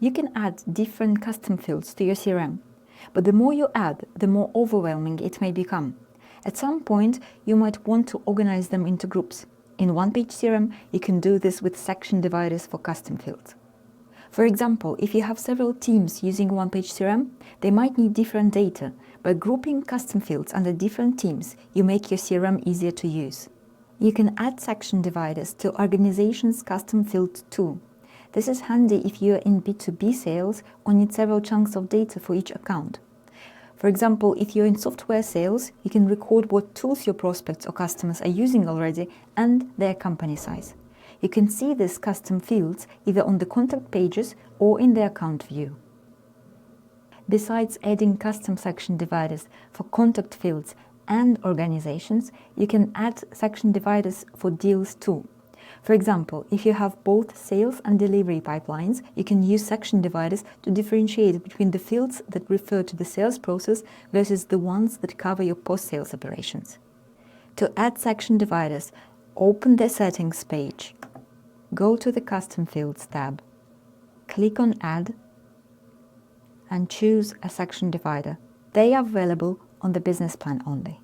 You can add different custom fields to your CRM, but the more you add, the more overwhelming it may become. At some point, you might want to organize them into groups. In OnePageCRM, you can do this with section dividers for custom fields. For example, if you have several teams using OnePageCRM, they might need different data. By grouping custom fields under different teams, you make your CRM easier to use. You can add section dividers to organizations' custom fields too. This is handy if you are in B2B sales or need several chunks of data for each account. For example, if you're in software sales, you can record what tools your prospects or customers are using already and their company size. You can see these custom fields either on the contact pages or in the account view. Besides adding custom section dividers for contact fields and organizations, you can add section dividers for deals too. For example, if you have both sales and delivery pipelines, you can use section dividers to differentiate between the fields that refer to the sales process versus the ones that cover your post-sales operations. To add section dividers, open the Settings page. Go to the Custom Fields tab. Click on Add and choose a section divider. They are available on the business plan only.